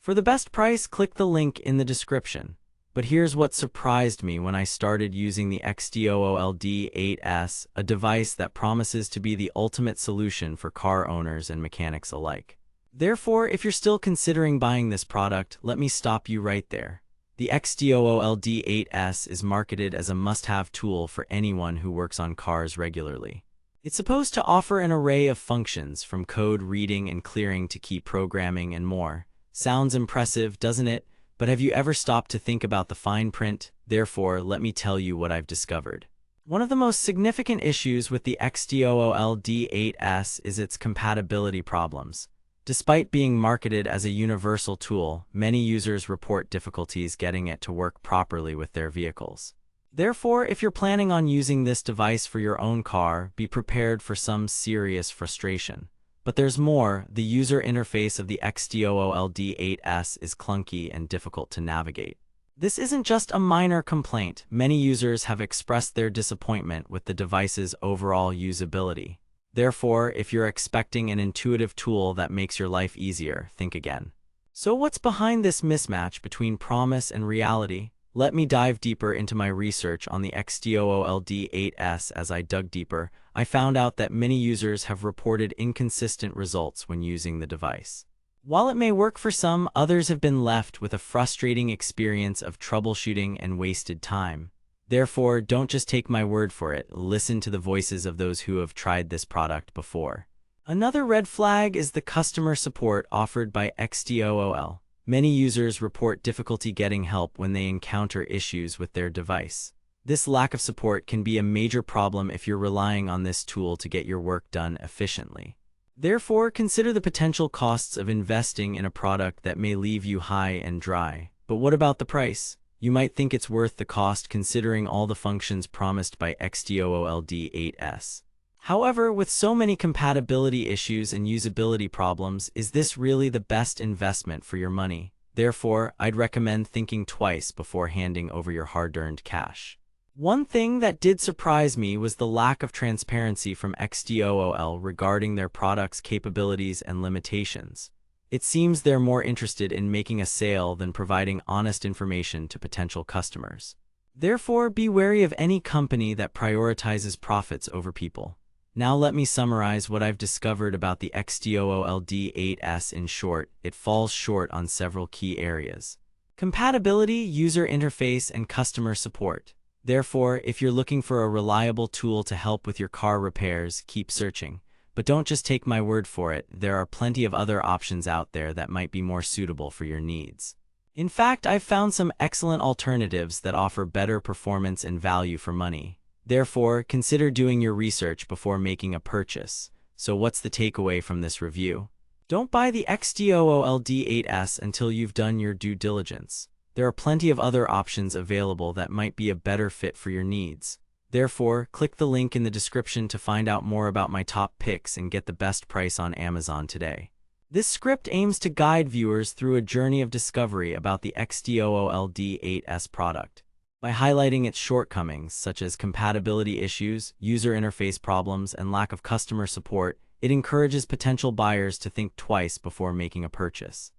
For the best price, click the link in the description. But here's what surprised me when I started using the XTOOL D8S, a device that promises to be the ultimate solution for car owners and mechanics alike. Therefore, if you're still considering buying this product, let me stop you right there. The XTOOL D8S is marketed as a must-have tool for anyone who works on cars regularly. It's supposed to offer an array of functions, from code reading and clearing to key programming and more. Sounds impressive, doesn't it? But have you ever stopped to think about the fine print? Therefore, let me tell you what I've discovered. One of the most significant issues with the XTOOL D8S is its compatibility problems. Despite being marketed as a universal tool, many users report difficulties getting it to work properly with their vehicles. Therefore, if you're planning on using this device for your own car, be prepared for some serious frustration. But there's more. The user interface of the XTOOL D8S is clunky and difficult to navigate. This isn't just a minor complaint. Many users have expressed their disappointment with the device's overall usability. Therefore, if you're expecting an intuitive tool that makes your life easier, think again. So what's behind this mismatch between promise and reality? Let me dive deeper into my research on the XTOOL D8S. As I dug deeper, I found out that many users have reported inconsistent results when using the device. While it may work for some, others have been left with a frustrating experience of troubleshooting and wasted time. Therefore, don't just take my word for it. Listen to the voices of those who have tried this product before. Another red flag is the customer support offered by XTOOL. Many users report difficulty getting help when they encounter issues with their device. This lack of support can be a major problem if you're relying on this tool to get your work done efficiently. Therefore, consider the potential costs of investing in a product that may leave you high and dry. But what about the price? You might think it's worth the cost considering all the functions promised by XTOOL D8S. However, with so many compatibility issues and usability problems, is this really the best investment for your money? Therefore, I'd recommend thinking twice before handing over your hard-earned cash. One thing that did surprise me was the lack of transparency from XTOOL regarding their product's capabilities and limitations. It seems they're more interested in making a sale than providing honest information to potential customers. Therefore, be wary of any company that prioritizes profits over people. Now let me summarize what I've discovered about the XTOOL D8S. In short, it falls short on several key areas: compatibility, user interface, and customer support. Therefore, if you're looking for a reliable tool to help with your car repairs, keep searching. But don't just take my word for it. There are plenty of other options out there that might be more suitable for your needs. In fact, I've found some excellent alternatives that offer better performance and value for money. Therefore, consider doing your research before making a purchase. So what's the takeaway from this review? Don't buy the XTOOL D8S until you've done your due diligence. There are plenty of other options available that might be a better fit for your needs. Therefore, click the link in the description to find out more about my top picks and get the best price on Amazon today. This script aims to guide viewers through a journey of discovery about the XTOOL D8S product. By highlighting its shortcomings, such as compatibility issues, user interface problems, and lack of customer support, it encourages potential buyers to think twice before making a purchase.